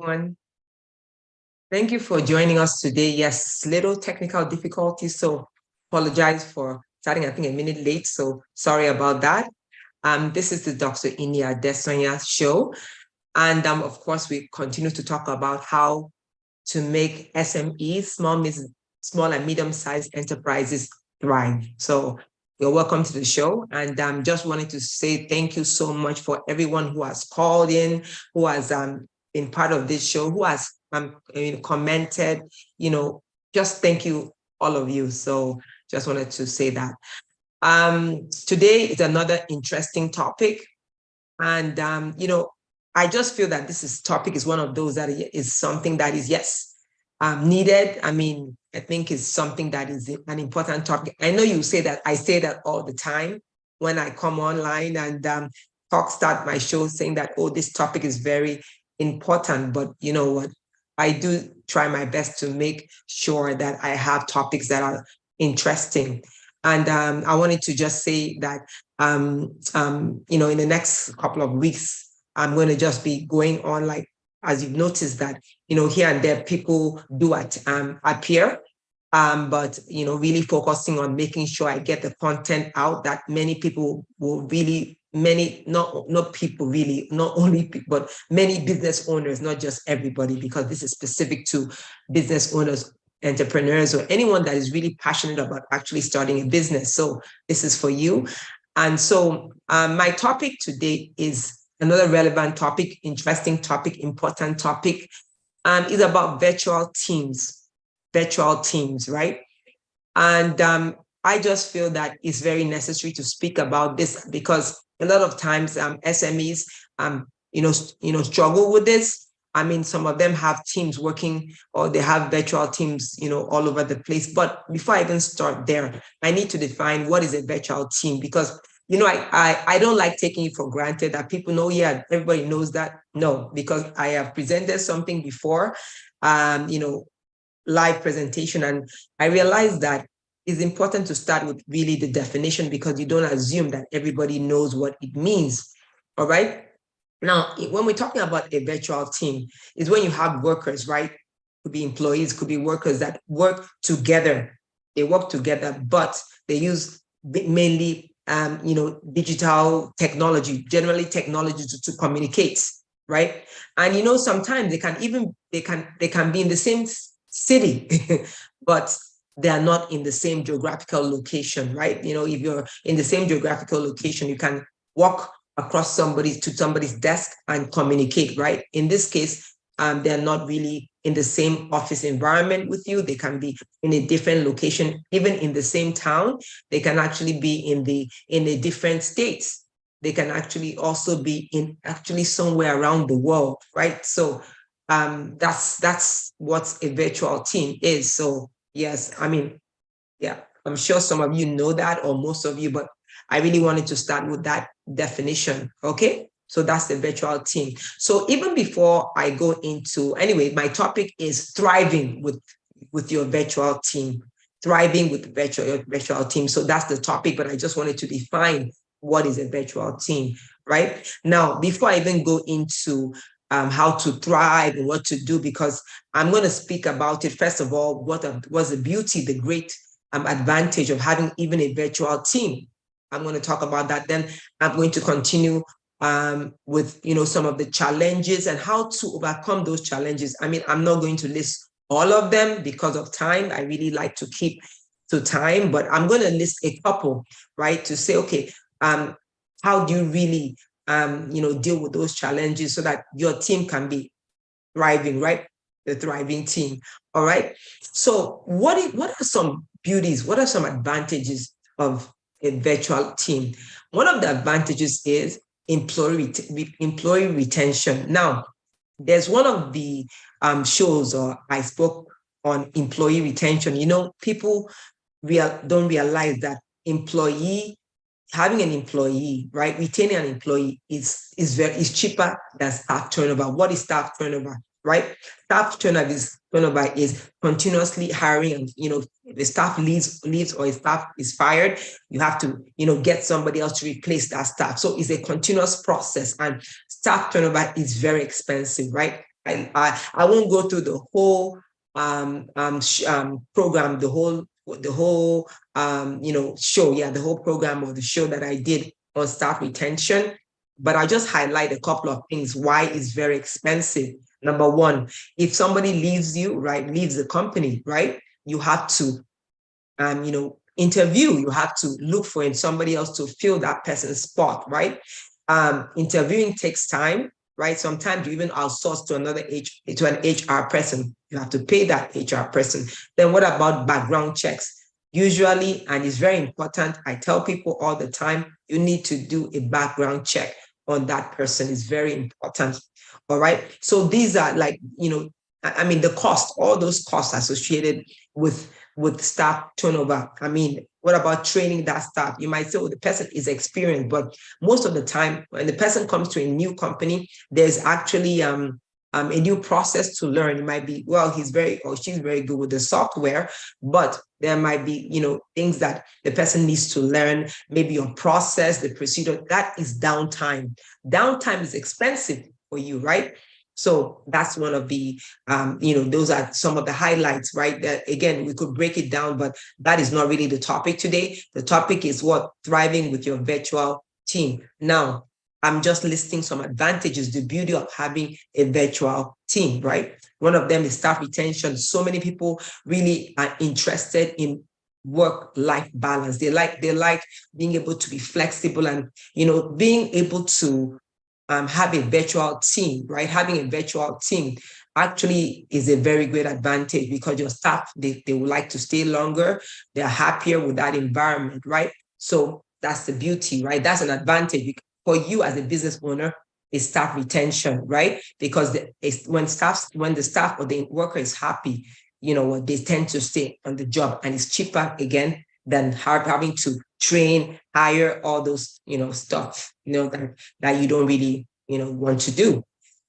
Everyone. Thank you for joining us today. Yes, little technical difficulties, so apologize for starting, I think, a minute late. So sorry about that. This is the Dr. Inia Desonya show. And of course, we continue to talk about how to make SMEs, small and medium-sized enterprises thrive. So you're welcome to the show. And just wanted to say thank you so much for everyone who has called in, who has been part of this show, who has commented, just thank you, all of you. So just wanted to say that. Today is another interesting topic. And, I just feel that topic is one of those that is something that is, yes, needed. I mean, I think it's something that is an important topic. I know you say that, I say that all the time when I come online and start my show saying that, oh, this topic is very important. But you know what? I do try my best to make sure that I have topics that are interesting. And I wanted to just say that, in the next couple of weeks, I'm going to just be going on, like, as you've noticed that, here and there, people do appear, but, really focusing on making sure I get the content out that many people will really, not people really, not only people, but many business owners, not just everybody, because this is specific to business owners, entrepreneurs, or anyone that is really passionate about actually starting a business. So this is for you. And so my topic today is another relevant topic, interesting topic, important topic, is about virtual teams, right? And I just feel that it's very necessary to speak about this because a lot of times SMEs, struggle with this. I mean, some of them have teams working or they have virtual teams, all over the place. But before I even start there, I need to define what is a virtual team because I don't like taking it for granted that people know, yeah, everybody knows that. No, because I have presented something before, live presentation, and I realized that it's important to start with really the definition because you don't assume that everybody knows what it means. All right. Now, when we're talking about a virtual team, is when you have workers, right? Could be employees, could be workers that work together. They work together, but they use mainly digital technology, generally technology to communicate, right? And sometimes they can be in the same city, but they are not in the same geographical location, right? If you're in the same geographical location, you can walk across to somebody's desk and communicate, right? In this case, they're not really in the same office environment with you. They can be in a different location, even in the same town. They can actually be in a different states. They can actually also be in somewhere around the world, right? So that's what a virtual team is. So yes, I mean, yeah, I'm sure some of you know that, or most of you, but I really wanted to start with that definition. Okay. So that's the virtual team. So even before I go into, anyway, my topic is thriving with your virtual team, thriving with your virtual team. So that's the topic, but I just wanted to define what is a virtual team, right? Now, before I even go into how to thrive and what to do, because I'm going to speak about it. First of all, what was the beauty, the great advantage of having even a virtual team. I'm going to talk about that. Then I'm going to continue with some of the challenges and how to overcome those challenges. I mean, I'm not going to list all of them because of time. I really like to keep to time, but I'm going to list a couple, right? To say, okay, how do you really deal with those challenges so that your team can be thriving, right? The thriving team. All right. So what are some beauties? What are some advantages of a virtual team? One of the advantages is employee retention. Now, there's one of the shows, or I spoke on employee retention. People don't realize that having an employee, right? Retaining an employee is cheaper than staff turnover. What is staff turnover, right? Staff turnover is continuously hiring, and the staff leaves or a staff is fired, you have to get somebody else to replace that staff. So it's a continuous process, and staff turnover is very expensive, right? I won't go through the whole program, the whole show, the whole program or the show that I did on staff retention, but I just highlight a couple of things why it's very expensive. Number one, if somebody leaves you, right, leaves the company, right, you have to interview. You have to look for somebody else to fill that person's spot, right? Interviewing takes time, right? Sometimes you even outsource to an HR person. You have to pay that HR person. Then what about background checks? Usually, and it's very important, I tell people all the time, you need to do a background check on that person. It's very important. All right. So these are the cost, all those costs associated with staff turnover. I mean, what about training that staff? You might say, oh, the person is experienced, but most of the time, when the person comes to a new company, there's actually a new process to learn. It might be, well, she's very good with the software, but there might be, things that the person needs to learn, maybe your process, the procedure. That is downtime. Downtime is expensive for you, right? So that's one of the, those are some of the highlights, right? That again, we could break it down, but that is not really the topic today. The topic is what? Thriving with your virtual team. Now, I'm just listing some advantages, the beauty of having a virtual team, right? One of them is staff retention. So many people really are interested in work-life balance. They like being able to be flexible and, being able to have a virtual team, right? Having a virtual team actually is a very great advantage because your staff, they would like to stay longer. They're happier with that environment, right? So that's the beauty, right? That's an advantage for you as a business owner is staff retention, right? Because when the staff or the worker is happy, they tend to stay on the job, and it's cheaper again than having to train, hire, all those, stuff, that you don't really, want to do.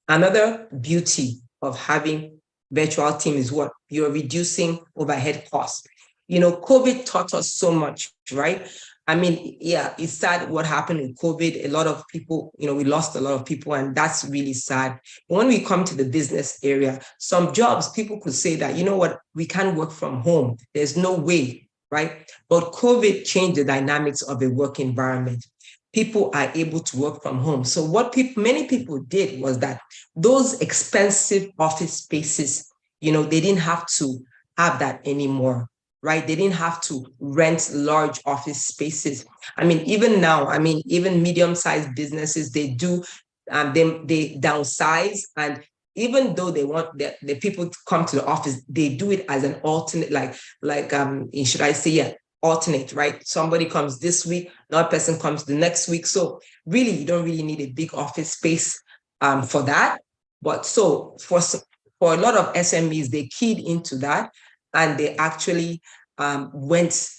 Another beauty of having virtual team is what? You're reducing overhead costs. COVID taught us so much, right? I mean, yeah, it's sad what happened with COVID. A lot of people, we lost a lot of people, and that's really sad. When we come to the business area, some jobs, people could say that, what, we can't work from home. There's no way, right? But COVID changed the dynamics of a work environment. People are able to work from home. So what many people did was that those expensive office spaces, they didn't have to have that anymore, right? They didn't have to rent large office spaces. I mean, even now, even medium-sized businesses, they do, they downsize, and even though they want the people to come to the office, they do it as an alternate, should I say, yeah, alternate, right? Somebody comes this week, another person comes the next week. So really, you don't really need a big office space for that. But so for a lot of SMEs, they keyed into that, and they actually went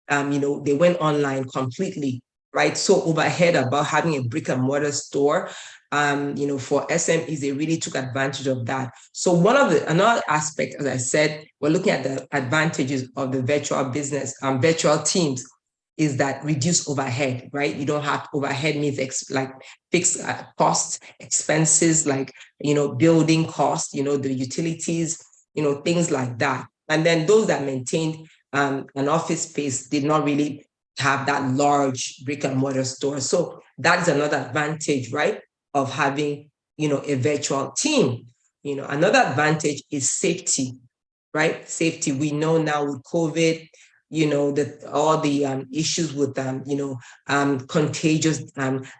online right? So overhead about having a brick and mortar store, for SMEs, they really took advantage of that. So another aspect, as I said, we're looking at the advantages of the virtual business, virtual teams, is that reduce overhead, right? You don't have overhead means like fixed costs, expenses, like, building costs, the utilities, things like that. And then those that maintained an office space did not really have that large brick and mortar store. So that is another advantage, right, of having, a virtual team. Another advantage is safety, right? Safety. We know now with COVID, that all the issues with contagious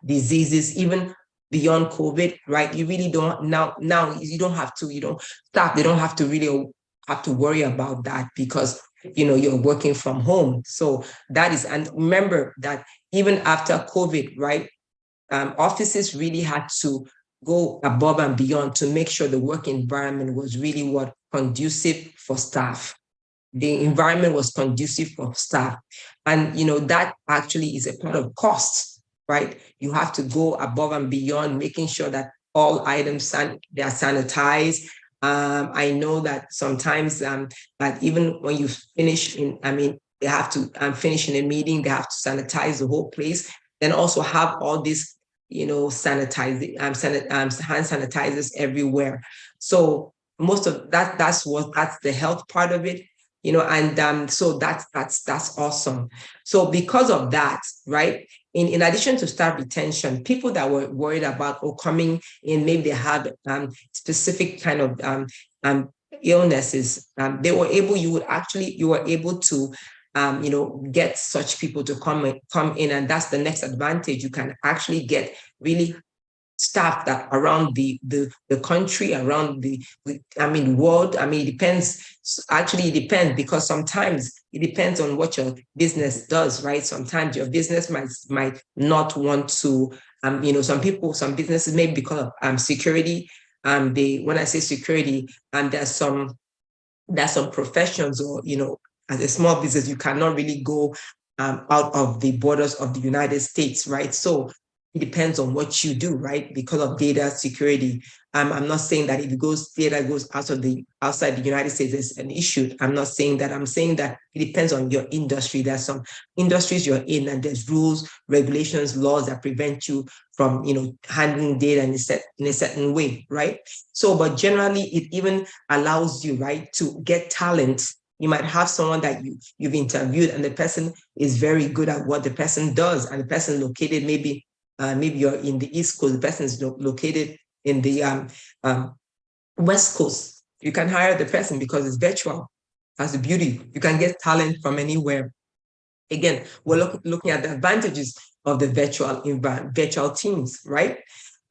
diseases, even beyond COVID, right? You really don't now you don't have to, they don't have to really have to worry about that because you're working from home. So and remember that even after COVID, right? Offices really had to go above and beyond to make sure the work environment was really what conducive for staff. The environment was conducive for staff. And, that actually is a part of cost, right? You have to go above and beyond, making sure that all items, they are sanitized. I know that sometimes that even when you finish they have to finish in a meeting, they have to sanitize the whole place. Then also have all this, sanitizing, hand sanitizers everywhere. So most of that's the health part of it, and so that's awesome. So because of that, right? In addition to staff retention, people that were worried about coming in, maybe they had specific kind of illnesses, they were able, you were able to get such people to come in, and that's the next advantage. You can actually get really staff that around the country, around the world. It depends. Actually, it depends, because sometimes it depends on what your business does, right? Sometimes your business might not want to, some businesses, maybe because of security. When I say security, there's some professions, or as a small business, you cannot really go out of the borders of the United States, right? So it depends on what you do, right? Because of data security. I'm not saying that if data goes outside the United States, it's an issue. I'm not saying that. I'm saying that it depends on your industry. There's some industries you're in, and there's rules, regulations, laws that prevent you from, handling data in a certain way, right? So, but generally, it even allows you, right, to get talent. You might have someone that you've interviewed, and the person is very good at what the person does, and the person located maybe you're in the East Coast, the person is located in the West Coast. You can hire the person because it's virtual. That's the beauty. You can get talent from anywhere. Again, we're looking at the advantages of the virtual teams, right?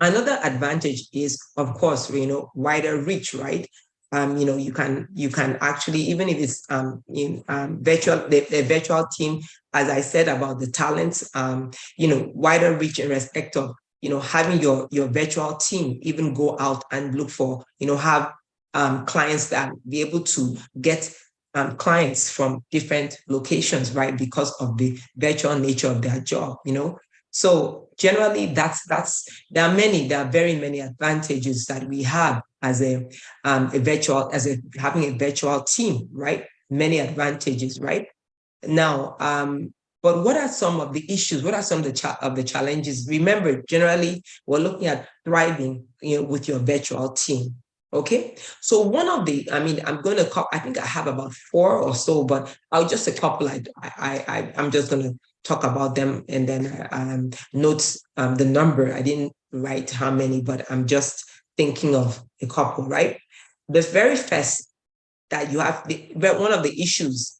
Another advantage is, of course, wider reach, right? You can actually, even if it's in the virtual team, as I said about the talents, wider reach in respect of, having your virtual team even go out and look for, have clients that be able to get clients from different locations, right? Because of the virtual nature of their job, So generally, there are very many advantages that we have as having a virtual team, right? Many advantages, right? Now, but what are some of the issues? What are some of the challenges? Remember, generally, we're looking at thriving, with your virtual team. Okay, so one of the, I'm going to, I think I have about 4 or so, but I'll just a couple. I'm just going to talk about them, and then note the number. I didn't write how many, but I'm just thinking of a couple, right? The very first that you have, one of the issues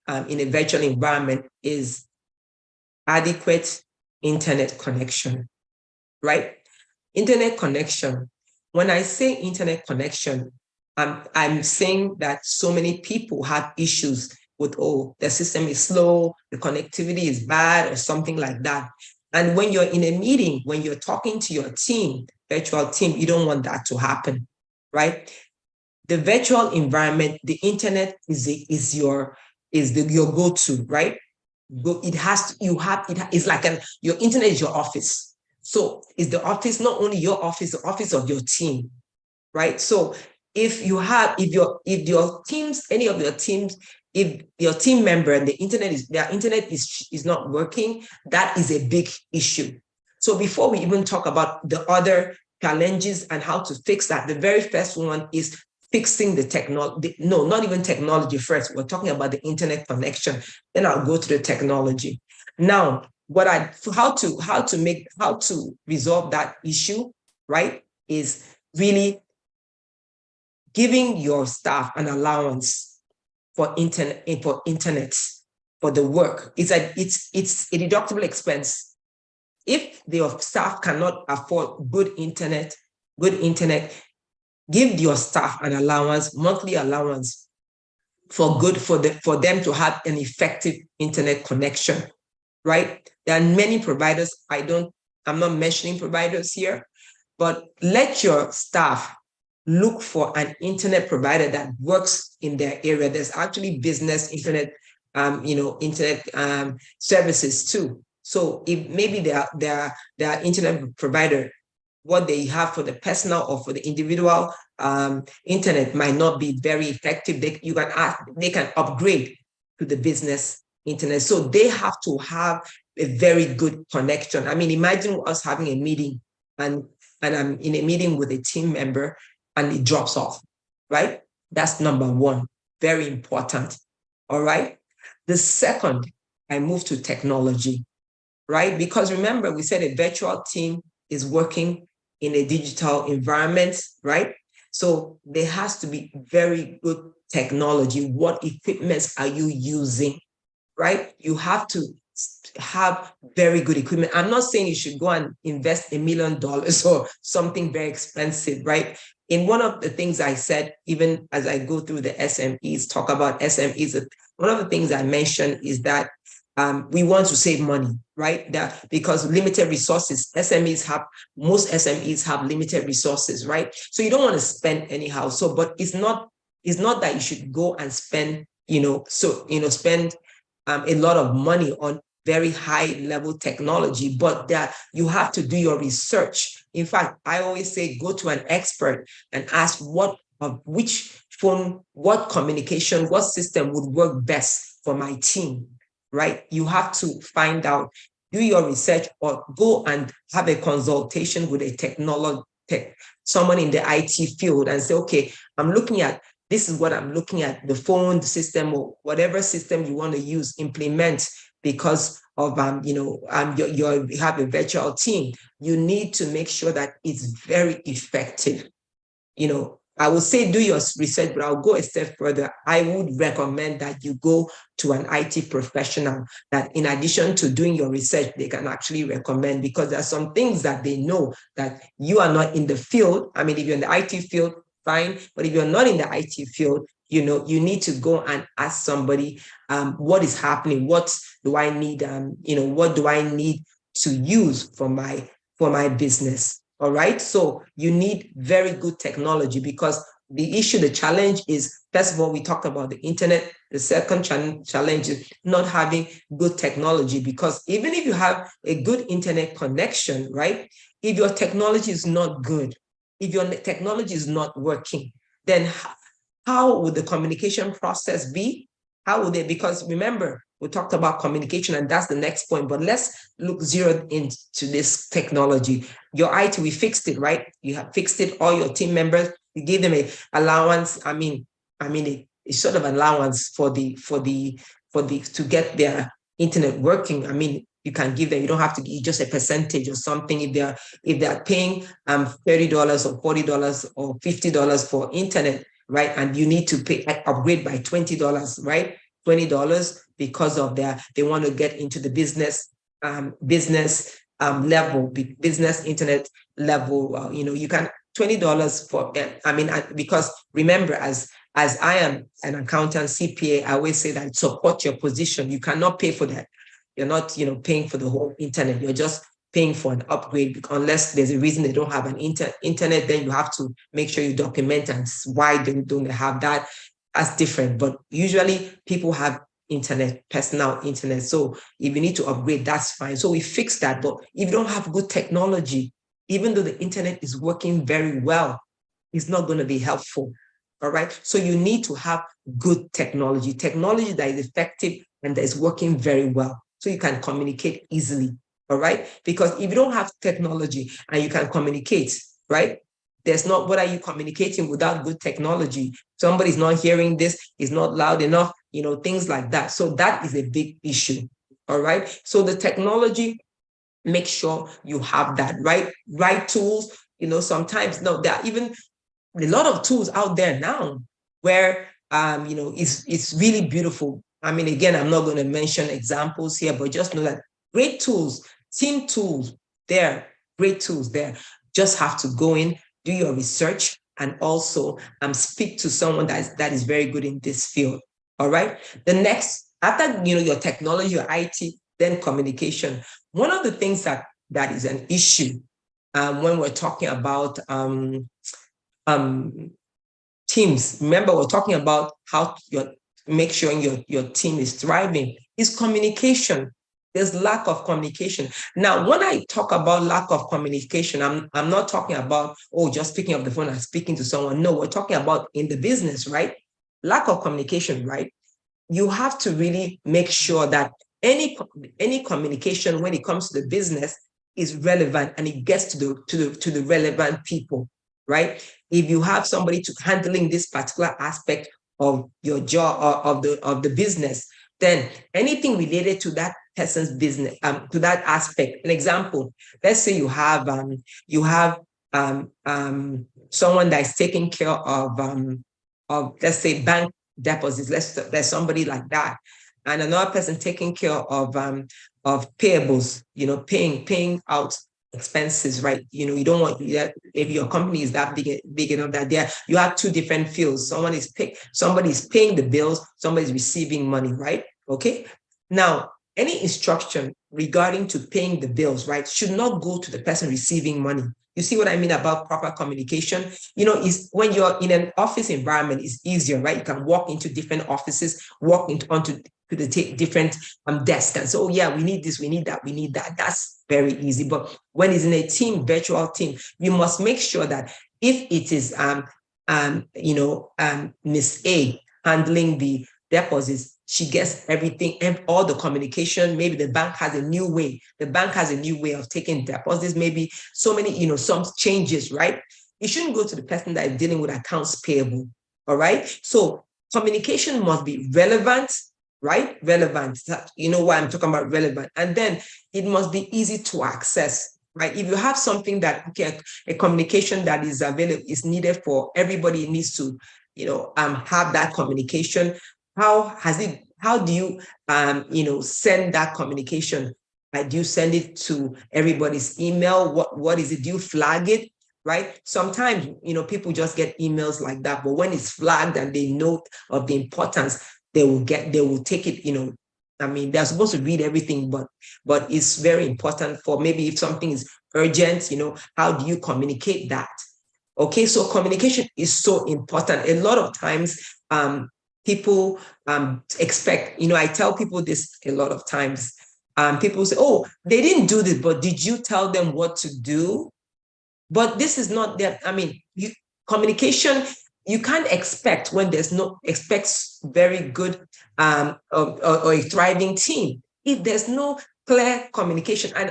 in a virtual environment is adequate internet connection, right? Internet connection. When I say internet connection, I'm saying that so many people have issues with, the system is slow, the connectivity is bad, or something like that. And when you're in a meeting, when you're talking to your team, virtual team, you don't want that to happen, right? The virtual environment, the internet is your go-to, right? It's like your internet is your office. So is the office, not only your office, the office of your team, right? So if your teams, any of your teams, if your team member and their internet is not working, that is a big issue. So before we even talk about the other challenges and how to fix that, the very first one is fixing the technology. No, not even technology first. We're talking about the internet connection. Then I'll go to the technology. Now, how to resolve that issue, right, is really giving your staff an allowance for internet for the work. It's a deductible expense. If your staff cannot afford good internet, give your staff an allowance, monthly allowance for them to have an effective internet connection, right? There are many providers. I'm not mentioning providers here, but let your staff look for an internet provider that works in their area. There's actually business internet, services too. So if maybe their internet provider, what they have for the personal or for the individual internet might not be very effective, they can upgrade to the business internet. So they have to have a very good connection. I mean, imagine us having a meeting and I'm in a meeting with a team member and it drops off, right? That's number one, very important. All right. The second, I move to technology, right? Because remember, we said a virtual team is working in a digital environment, right? So there has to be very good technology. What equipments are you using, right? You have to have very good equipment. I'm not saying you should go and invest $1 million or something very expensive, right? In one of the things I said, even as I go through the SMEs, talk about SMEs, one of the things I mentioned is that we want to save money, right? That because limited resources, most SMEs have limited resources, right? So you don't want to spend anyhow. So, but it's not that you should go and spend, spend a lot of money on very high level technology, but that you have to do your research. In fact, I always say go to an expert and ask which phone, what communication, what system would work best for my team, right? You have to find out, do your research or go and have a consultation with someone in the IT field and say, okay, this is what I'm looking at, the phone, the system, or whatever system you want to use, implement because of, you have a virtual team. You need to make sure that it's very effective. I would say do your research, but I'll go a step further. I would recommend that you go to an IT professional that in addition to doing your research, they can actually recommend, because there are some things that they know that you are not in the field. I mean, if you're in the IT field, fine. But if you're not in the IT field, you need to go and ask somebody, what is happening? What do I need? What do I need to use for my business? All right. So you need very good technology, because the challenge is, first of all, we talked about the internet. The second challenge is not having good technology, because even if you have a good internet connection, right? If your technology is not good, if your technology is not working, then how would the communication process be? How would it? Because remember, we talked about communication, and that's the next point. But let's look zeroed into this technology. Your IT, we fixed it, right? You have fixed it. All your team members, you gave them a allowance. A sort of allowance for the to get their internet working. I mean, you can give them. You don't have to give just a percentage or something. If they're paying $30 or $40 or $50 for internet, right? And you need to upgrade by $20, right? $20 because of they want to get into the business level, business internet level. You can $20 for. Because remember, as I am an accountant, CPA, I always say that support your position. You cannot pay for that. You're not, paying for the whole internet. You're just paying for an upgrade, unless there's a reason they don't have an internet. Then you have to make sure you document and why don't they have that. That's different. But usually people have internet, personal internet. So if you need to upgrade, that's fine. So we fix that. But if you don't have good technology, even though the internet is working very well, it's not going to be helpful. All right. So you need to have good technology that is effective and that is working very well, so you can communicate easily. All right. Because if you don't have technology and you can communicate, right? What are you communicating without good technology? Somebody's not hearing this, is not loud enough, things like that. So that is a big issue. All right. So the technology, make sure you have that right tools. Sometimes there are even a lot of tools out there now where it's really beautiful. I mean, again, I'm not going to mention examples here, but just know that great tools, team tools, great tools there. Just have to go in, do your research, and also speak to someone that is very good in this field. All right. The next, after your technology, your IT, then communication. One of the things that is an issue when we're talking about teams. Remember, we're talking about how make sure your team is thriving. Is communication. There's lack of communication. Now, when I talk about lack of communication, I'm not talking about, just picking up the phone and speaking to someone. No, we're talking about in the business, right? Lack of communication, right? You have to really make sure that any communication when it comes to the business is relevant, and it gets to the relevant people, right? If you have somebody to handling this particular aspect of your job or of the business, then anything related to that person's business, to that aspect. An example, let's say you have someone that is taking care of let's say bank deposits. There's somebody like that, and another person taking care of payables. Paying out expenses, right? You don't want that if your company is that big enough that you have two different fields. Somebody's paying the bills, somebody's receiving money, right? Okay. Now, any instruction regarding to paying the bills, right, should not go to the person receiving money. You see what I mean about proper communication? Is when you're in an office environment, it's easier, right? You can walk into different offices, onto the different desks and say, oh yeah, we need this, we need that, we need that. That's very easy. But when it's in a virtual team, you must make sure that if it is Miss A handling the deposits, she gets everything and all the communication. Maybe the bank has a new way. The bank has a new way of taking deposits. Maybe so many, some changes, right? It shouldn't go to the person that is dealing with accounts payable. All right. So communication must be relevant, right? Relevant. You know why I'm talking about relevant. And then it must be easy to access, right? If you have something that, okay, a communication that is available, is needed for everybody, needs to, have that communication. How do you, send that communication? Do you send it to everybody's email? What is it? Do you flag it? Right? Sometimes, people just get emails like that, but when it's flagged and they know of the importance, they will take it, they're supposed to read everything, but it's very important for maybe if something is urgent, how do you communicate that? Okay, so communication is so important. A lot of times, people expect, I tell people this a lot of times. People say, oh, they didn't do this, but did you tell them what to do? But this is not that. Communication, you can't expect when there's no expects very good or a thriving team if there's no clear communication. And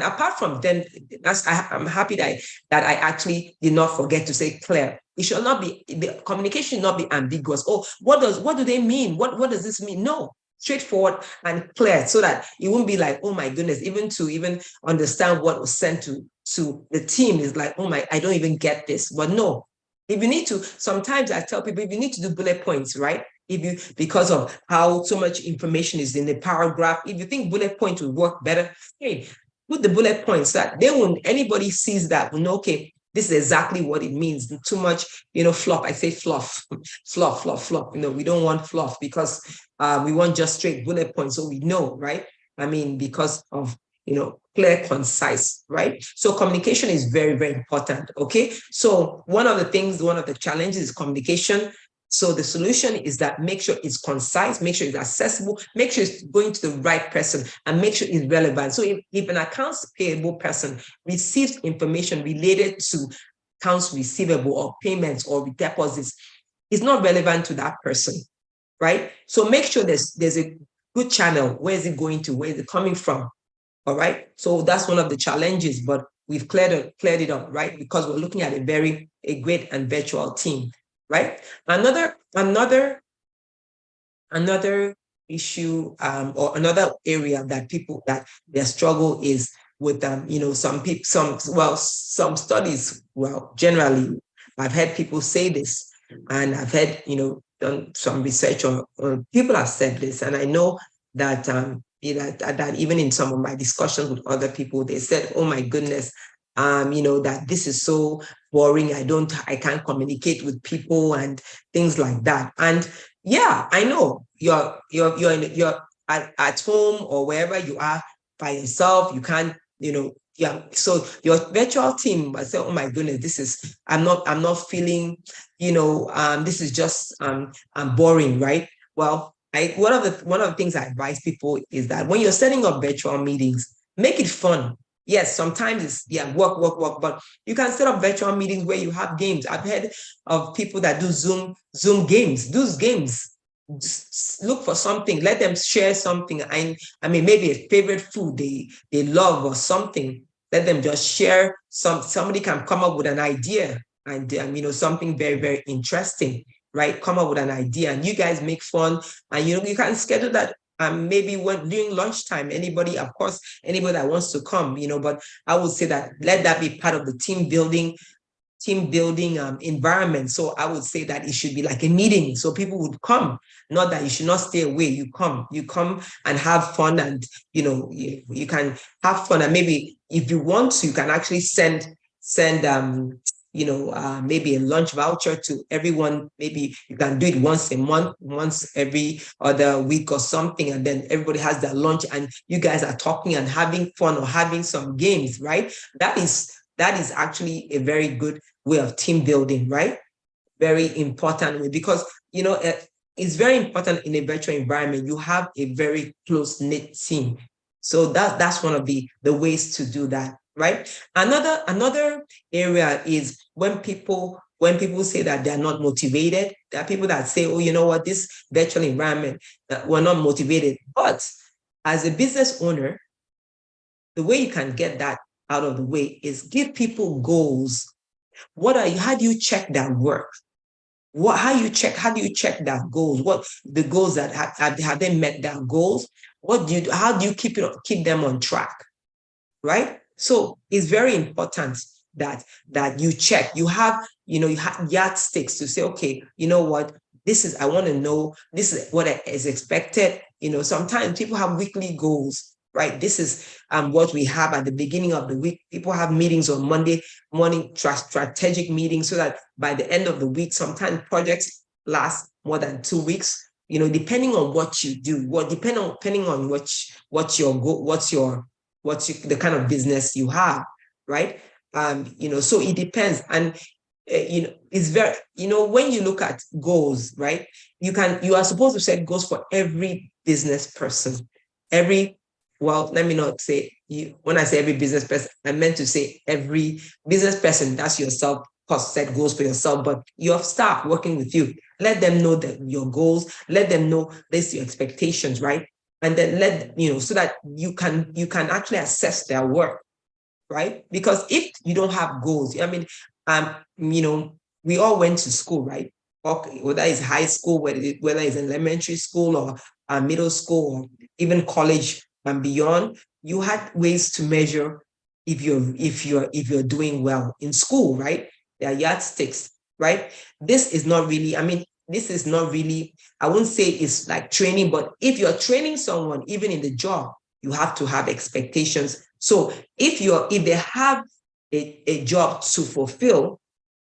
apart from them, I'm happy that I actually did not forget to say clear. It should not be, the communication should not be ambiguous. Oh, what do they mean? What does this mean? No, straightforward and clear, so that it won't be like, oh my goodness, even understand what was sent to the team is like, oh my, I don't even get this. But no, if you need to, sometimes I tell people, if you need to do bullet points, right? Because of how so much information is in the paragraph, if you think bullet points will work better, hey, put the bullet points that they won't, anybody sees that will know, okay, this is exactly what it means. Too much, fluff. I say fluff, fluff. We don't want fluff, because we want just straight bullet points, so we know, right? Because of, clear, concise, right? So communication is very, very important, okay? So one of the challenges is communication. So the solution is that make sure it's concise, make sure it's accessible, make sure it's going to the right person, and make sure it's relevant. So if an accounts payable person receives information related to accounts receivable or payments or deposits, it's not relevant to that person, right? So make sure there's a good channel. Where is it going to? Where is it coming from? All right. So that's one of the challenges, but we've cleared it up, right? Because we're looking at a great and virtual team, right? Another issue, or another area that their struggle is with some studies. Well, generally, I've heard people say this, and I've heard done some research on people have said this, and I know that that even in some of my discussions with other people, they said, oh my goodness, that this is so boring. I can't communicate with people and things like that. And yeah, I know you're at home or wherever you are by yourself. You can't, yeah. So your virtual team, I say, oh my goodness, I'm not feeling, this is just I'm boring, right? Well, one of the things I advise people is that when you're setting up virtual meetings, make it fun. Yes, sometimes it's work, but you can set up virtual meetings where you have games. I've heard of people that do Zoom games. Those games, look for something, let them share something. I mean, maybe a favorite food they love or something. Let them just share somebody can come up with an idea and something very, very interesting, right? Come up with an idea and you guys make fun and you can schedule that. Maybe when during lunchtime, anybody, of course, anybody that wants to come, but I would say that let that be part of the team building environment. So I would say that it should be like a meeting. So people would come, not that you should not stay away. You come and have fun, and you can have fun. And maybe if you want to, you can actually send maybe a lunch voucher to everyone. Maybe you can do it once a month, once every other week or something, and then everybody has their lunch and you guys are talking and having fun or having some games, right? That is actually a very good way of team building, right? Very important way, because it's very important in a virtual environment. You have a very close-knit team. So that's one of the ways to do that, right? Another area is when people say that they're not motivated. There are people that say, oh, you know what, this virtual environment, we're not motivated. But as a business owner, the way you can get that out of the way is give people goals. How do you check that work? How do you check that goals? What the goals that have they met their goals? How do you keep them on track? Right? So it's very important that you check. You have yardsticks to say, okay, you know what? I want to know, this is what is expected. Sometimes people have weekly goals, right? This is what we have at the beginning of the week. People have meetings on Monday morning, strategic meetings, so that by the end of the week, sometimes projects last more than 2 weeks. Depending on what you do, depending on what's the kind of business you have, right? So it depends. And it's very, when you look at goals, right? You are supposed to set goals for every business person. Let me not say when I say every business person, I meant to say every business person. That's yourself. Set goals for yourself, but your staff working with you, let them know that your goals, let them know this your expectations, right? And then so that you can actually assess their work, right? Because if you don't have goals, I mean, we all went to school, right? Okay, whether it's high school, whether it's elementary school or middle school, or even college and beyond, you had ways to measure if you're doing well in school, right? There are yardsticks, right? This is not really, I won't say it's like training, but if you're training someone, even in the job, you have to have expectations. So if they have a job to fulfill,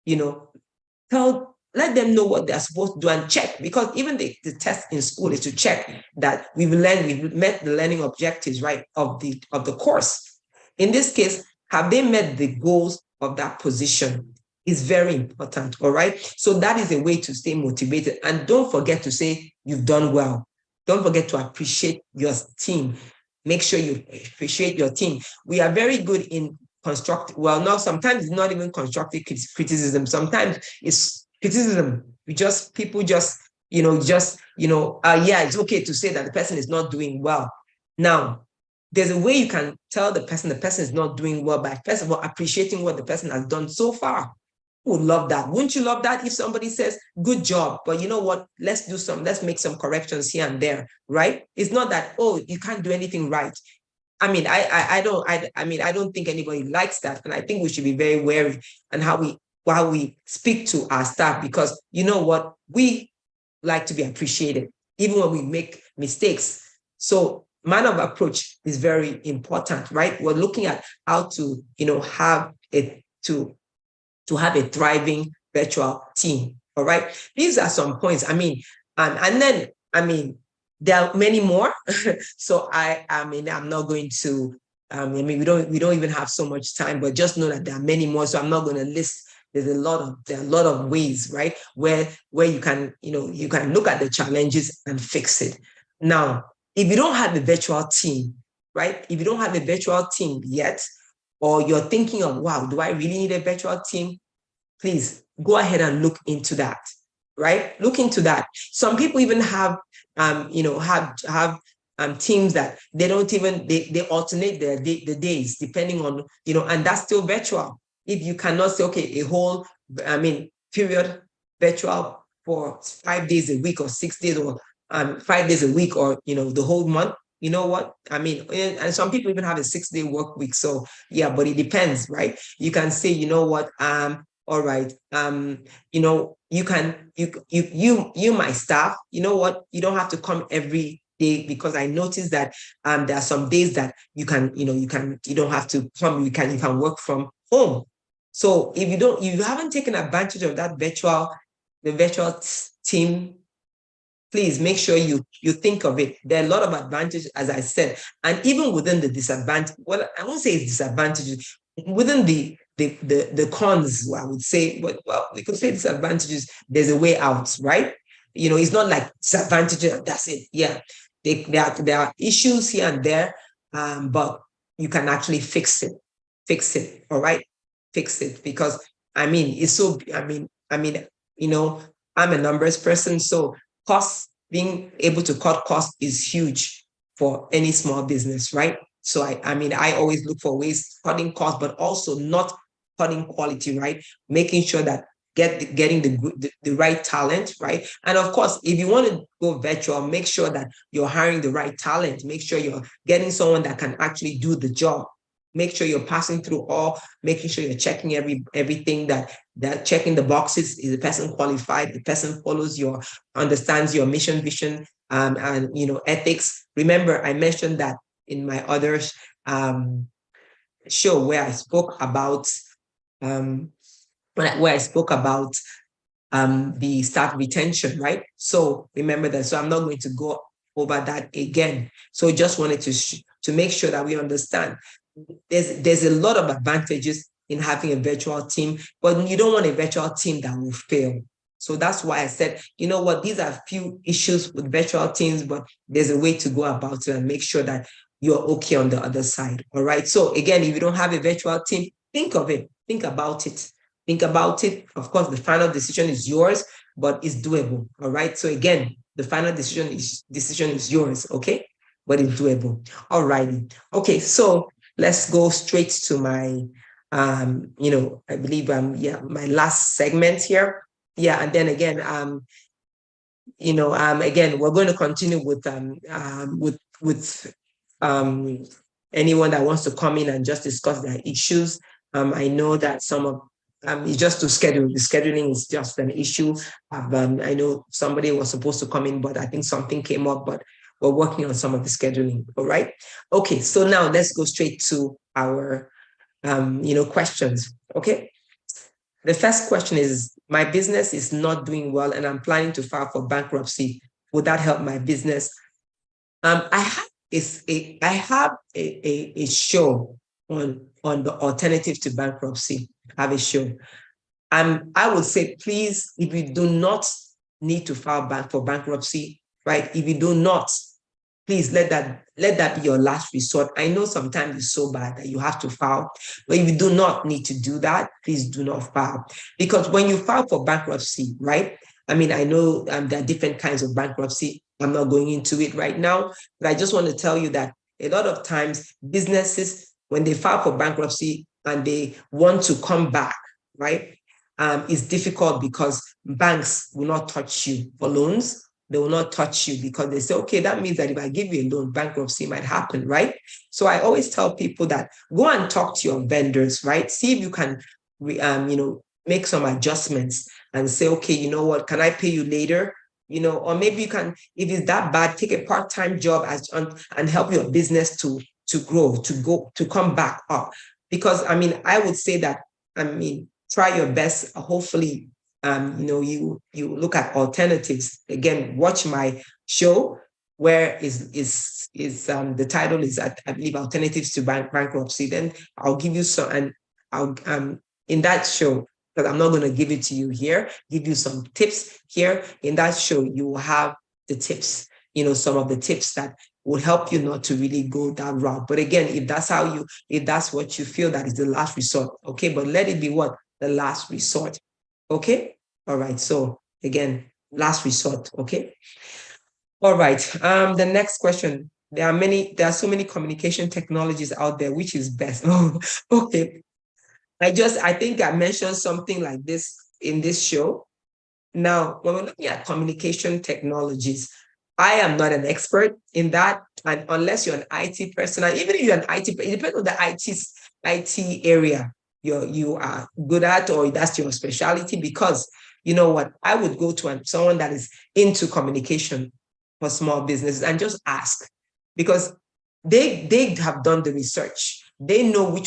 let them know what they're supposed to do and check, because even the test in school is to check that we've met the learning objectives, right, of the course. In this case, have they met the goals of that position? Is very important. All right. So that is a way to stay motivated. And don't forget to say you've done well. Don't forget to appreciate your team. Make sure you appreciate your team. We are very good in constructive. Well, no, sometimes it's not even constructive criticism. Sometimes it's criticism. People just, it's okay to say that the person is not doing well. Now, there's a way you can tell the person is not doing well by, first of all, appreciating what the person has done so far. Would love that. Wouldn't you love that if somebody says, good job, but you know what, let's make some corrections here and there, right? It's not that, oh, you can't do anything right. I mean, I don't think anybody likes that. And I think we should be very wary on how we speak to our staff, because you know what, we like to be appreciated, even when we make mistakes. So manner of approach is very important, right? We're looking at how to, have a thriving virtual team. All right. These are some points. I mean, and then, there are many more. So I'm not going to, we don't even have so much time, but just know that there are many more. So I'm not going to list. There are a lot of ways, right? Where you can look at the challenges and fix it. Now, if you don't have a virtual team, right? If you don't have a virtual team yet, or you're thinking of, wow, do I really need a virtual team? Please go ahead and look into that. right? Look into that. Some people even have, teams that they don't even, they alternate the days depending on, and that's still virtual. If you cannot say, okay, a whole, period virtual for 5 days a week or 6 days or 5 days a week or, the whole month, you know what? And some people even have a 6-day work week. So yeah, but it depends, right? You can say, you know what, all right, you can, my staff, you know what, you don't have to come every day, because I noticed that there are some days that you can, you don't have to come, you can work from home. So if you haven't taken advantage of that the virtual team, please make sure you think of it. There are a lot of advantages, as I said, and even within the disadvantage, well, I won't say it's disadvantages, within the cons, I would say, well, we could say disadvantages, there's a way out, right? It's not like disadvantages, that's it. Yeah, there are issues here and there, but you can actually fix it, all right? Fix it, because it's so, I'm a numbers person, so cost, being able to cut costs is huge for any small business, right? So I always look for ways cutting costs, but also not cutting quality, right? Making sure that getting the right talent, right? And of course, if you want to go virtual, make sure that you're hiring the right talent. Make sure you're getting someone that can actually do the job. Make sure you're passing through making sure you're checking everything, that checking the boxes. Is the person qualified? The person understands your mission, vision, and ethics. Remember, I mentioned that in my other show where I spoke about where I spoke about the staff retention, right? So remember that. So I'm not going to go over that again. So just wanted to make sure that we understand there's a lot of advantages in having a virtual team, but you don't want a virtual team that will fail. So that's why I said, you know what, these are few issues with virtual teams, but there's a way to go about it and make sure that you're okay on the other side. All right. So again, if you don't have a virtual team, think of it. Think about it. Think about it. Of course, the final decision is yours, but it's doable. All right. So again, the final decision is yours. Okay. But it's doable. All righty. Okay. So let's go straight to my, I believe, my last segment here. Yeah. And then again, again, we're going to continue with anyone that wants to come in and just discuss their issues. I know that some of it's just to schedule. The scheduling is just an issue. I know somebody was supposed to come in, but I think something came up, but we're working on some of the scheduling. All right. Okay. So now let's go straight to our, questions. Okay. The first question is, my business is not doing well and I'm planning to file for bankruptcy. Would that help my business? I have a show on the alternative to bankruptcy. I have a show. I would say, please, if you do not need to file for bankruptcy, right? If you do not, please let that be your last resort. I know sometimes it's so bad that you have to file, but if you do not need to do that, please do not file. Because when you file for bankruptcy, right? I know there are different kinds of bankruptcy. I'm not going into it right now, but I just want to tell you that a lot of times businesses, when they file for bankruptcy and they want to come back, right? It's difficult because banks will not touch you for loans. They will not touch you because they say, okay, that means that if I give you a loan, bankruptcy might happen, right? So I always tell people that go and talk to your vendors, right? See if you can, make some adjustments and say, okay, you know what, can I pay you later? Or maybe you can, if it's that bad, take a part-time job and help your business to grow, to come back up. Because I would say that, try your best. Hopefully, you look at alternatives. Again, watch my show where the title is, I believe, alternatives to bankruptcy. Then I'll give you some, and I'll in that show, because I'm not going to give it to you here, give you some tips here. In that show, you will have the tips, some of the tips that will help you not to really go that route. But again, if that's what you feel that is the last resort, okay, but let it be what? The last resort. Okay. All right. So again, last resort. Okay. All right. The next question. There are so many communication technologies out there. Which is best? Oh, okay. I think I mentioned something like this in this show. Now, when we're looking at communication technologies, I am not an expert in that. And unless you're an IT person, and even if you're an IT, it depends on the IT area you are good at, or that's your specialty. Because you know what, I would go to someone that is into communication for small businesses and just ask, because they have done the research. They know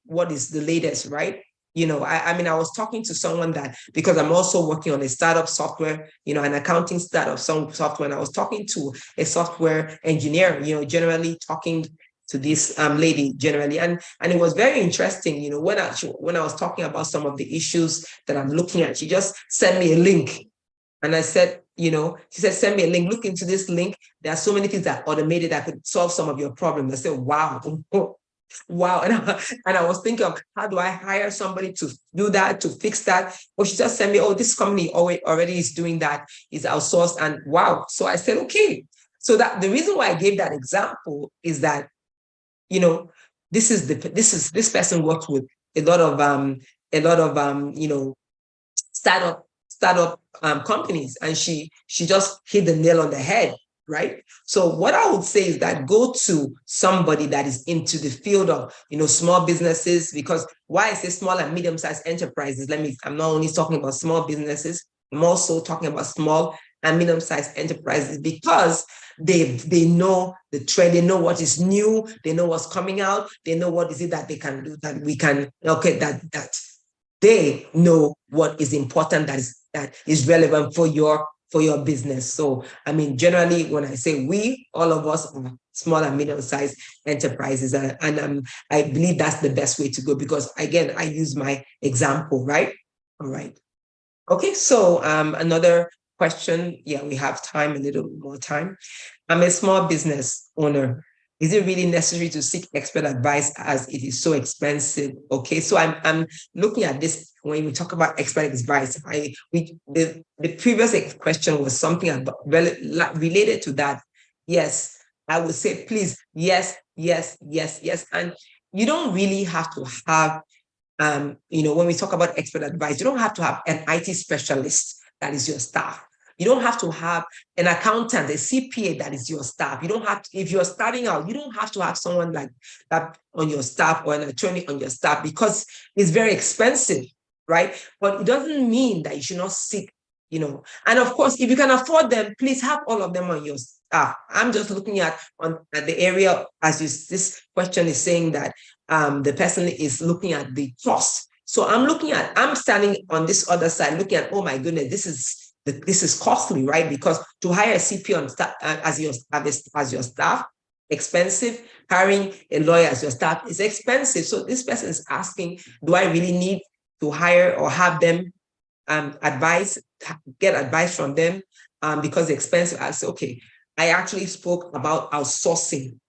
what is the latest, right? I mean, I was talking to someone that, because I'm also working on a startup software, an accounting startup software, and I was talking to a software engineer, generally talking to this lady generally, and it was very interesting. When I was talking about some of the issues that I'm looking at, she just sent me a link, and I said, she said, send me a link, look into this link. There are so many things that automated that could solve some of your problems. I said, wow. Wow. And I was thinking of, how do I hire somebody to do that, to fix that? Well, she just sent me, oh, this company already is doing that, is outsourced. And wow. So I said, okay. So that the reason why I gave that example is that, this person works with a lot of startup companies, and she just hit the nail on the head, right? So what I would say is that go to somebody that is into the field of small businesses, because why I say small and medium-sized enterprises, I'm not only talking about small businesses, I'm also talking about small and medium-sized enterprises, because they know the trend, they know what is new, they know what's coming out, they know what is it that they can do, that we can, okay, that they know what is important, that is relevant for your business. So, I mean, generally, when I say we, all of us are small and medium-sized enterprises, and I believe that's the best way to go, because again, I use my example, right? All right. Okay, so another question. Yeah, we have time, a little more time. I'm a small business owner. Is it really necessary to seek expert advice as it is so expensive? Okay, so I'm looking at this when we talk about expert advice. The previous question was something about, related to that. Yes, I would say please, yes, yes, yes, yes. And you don't really have to have when we talk about expert advice, you don't have to have an IT specialist that is your staff. You don't have to have an accountant, a CPA that is your staff. You don't have to, if you're starting out, you don't have to have someone like that on your staff, or an attorney on your staff, because it's very expensive, right? But it doesn't mean that you should not seek, and of course, if you can afford them, please have all of them on your staff. I'm just looking at the area, as this question is saying, that the person is looking at the cost. So I'm standing on this other side looking at, oh my goodness, this is costly, right? Because to hire a CP on staff as your staff, expensive. Hiring a lawyer as your staff is expensive. So this person is asking, do I really need to hire or have them get advice from them because it's expensive? I say, okay, I actually spoke about outsourcing.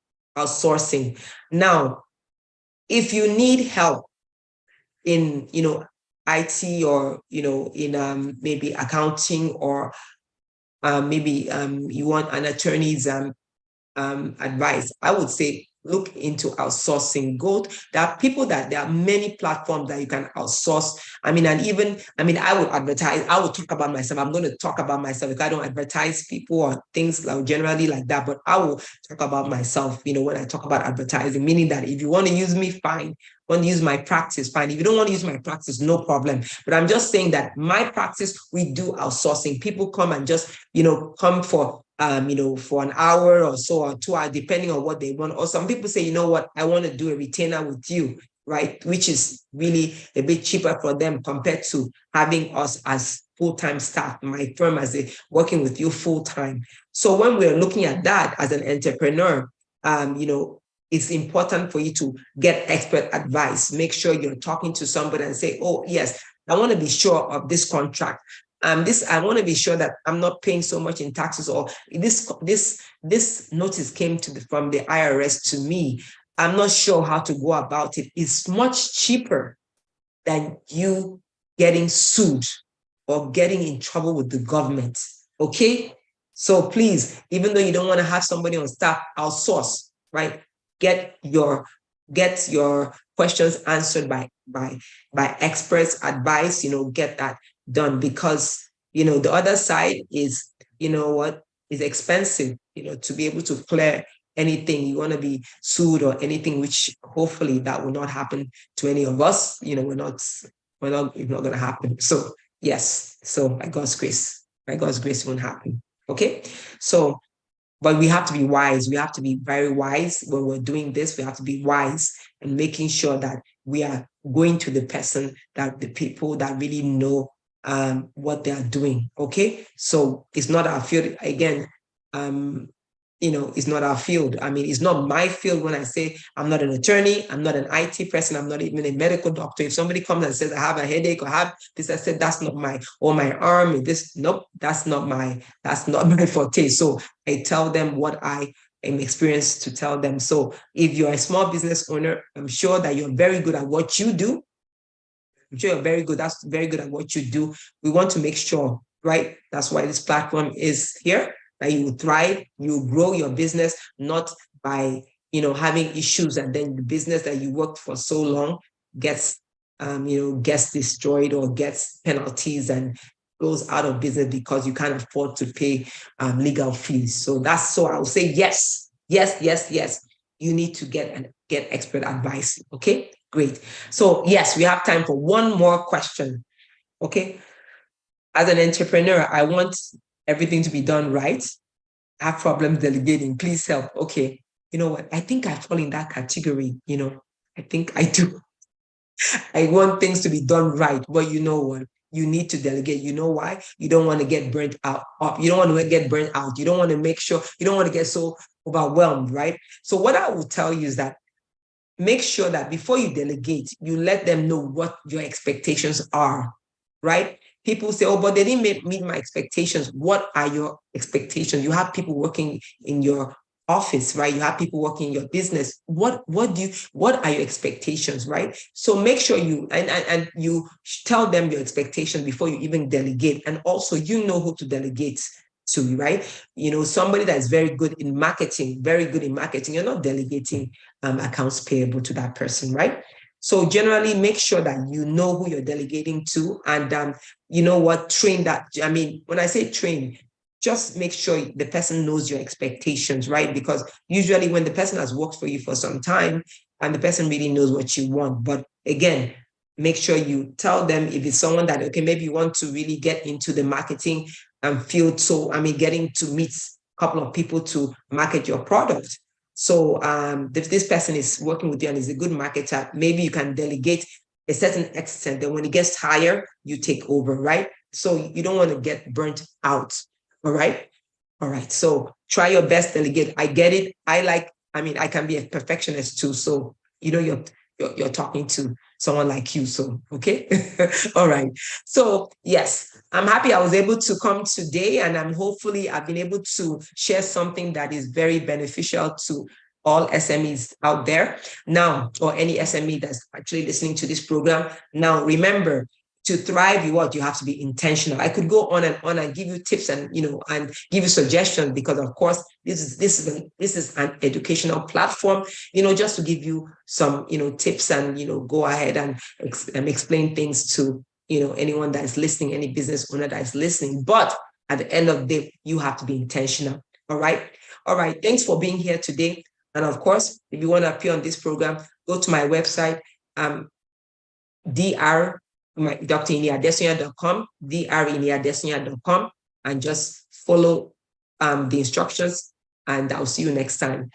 Now, if you need help in IT, or in maybe accounting, or maybe you want an attorney's advice, I would say look into outsourcing. There are many platforms that you can outsource. I mean, and even, I would advertise, I would talk about myself. I'm going to talk about myself, because I don't advertise people or things like generally like that, but I will talk about myself, when I talk about advertising, meaning that if you want to use me, fine. Want to use my practice, fine. If you don't want to use my practice, no problem. But I'm just saying that my practice, we do outsourcing. People come and just, come for for an hour or so, or 2 hours, depending on what they want. Or some people say, you know what, I want to do a retainer with you, right? Which is really a bit cheaper for them compared to having us as full-time staff, my firm working with you full-time. So when we're looking at that as an entrepreneur, it's important for you to get expert advice. Make sure you're talking to somebody and say, oh, yes, I want to be sure of this contract. I want to be sure that I'm not paying so much in taxes, or this notice came from the IRS to me. I'm not sure how to go about it. It's much cheaper than you getting sued, or getting in trouble with the government. Okay? So please, even though you don't want to have somebody on staff, outsource, right? Get your questions answered by experts advice, get that done, because the other side is, is expensive, to be able to clear anything. You want to be sued or anything, which hopefully that will not happen to any of us. It's not going to happen. So yes, so by God's grace, it won't happen. Okay, so but we have to be wise. We have to be very wise when we're doing this. We have to be wise and making sure that we are going to the person, that the people that really know what they are doing. Okay, so it's not our field again. It's not our field. I mean, it's not my field. When I say I'm not an attorney, I'm not an IT person, I'm not even a medical doctor. If somebody comes and says I have a headache or have this, I said that's not my, or my arm, this, nope, that's not my forte. So I tell them what I am experienced to tell them. So if you're a small business owner, I'm sure that you're very good at what you do. I'm sure you're very good. That's very good at what you do. We want to make sure, right? That's why this platform is here, that you thrive, you grow your business, not by, having issues and then the business that you worked for so long gets destroyed or gets penalties and goes out of business because you can't afford to pay legal fees. So I would say yes. You need to get expert advice. Okay, great. So yes, we have time for one more question. Okay. As an entrepreneur, I want everything to be done right. I have problems delegating. Please help. Okay. You know what? I think I fall in that category. I think I do. I want things to be done right. But you know what? You need to delegate. You know why? You don't want to get burnt out. You don't want to get burnt out. You don't want to make sure, you don't want to get so overwhelmed, right? So what I will tell you is that make sure that before you delegate, you let them know what your expectations are, right? People say, oh, but they didn't meet my expectations. What are your expectations? You have people working in your office, right? You have people working in your business. What are your expectations, right? So make sure you and you tell them your expectations before you even delegate. And also, know who to delegate to, right? Somebody that is very good in marketing, you're not delegating accounts payable to that person, right? So generally make sure that you know who you're delegating to, and train that. I mean, when I say train, just make sure the person knows your expectations, right? Because usually when the person has worked for you for some time and the person really knows what you want, but again, make sure you tell them if it's someone that, okay, maybe you want to really get into the marketing field. So, I mean, getting to meet a couple of people to market your product. So if this person is working with you and is a good marketer, maybe you can delegate a certain extent. Then when it gets higher, you take over, right? So you don't want to get burnt out. All right. So try your best, delegate. I get it. I can be a perfectionist too. So, you're talking to someone like you. So, okay. All right. So yes, I'm happy I was able to come today, and hopefully I've been able to share something that is very beneficial to all SMEs out there now, or any SME that's actually listening to this program. Now, remember, to thrive, you have to be intentional. I could go on and give you tips and and give you suggestions, because of course this is an educational platform, just to give you some tips and go ahead and explain things to anyone that is listening, any business owner that is listening. But at the end of the day, you have to be intentional. All right. Thanks for being here today. And of course, if you want to appear on this program, go to my website, driniadesanya.com, driniadesanya.com, and just follow the instructions, and I'll see you next time.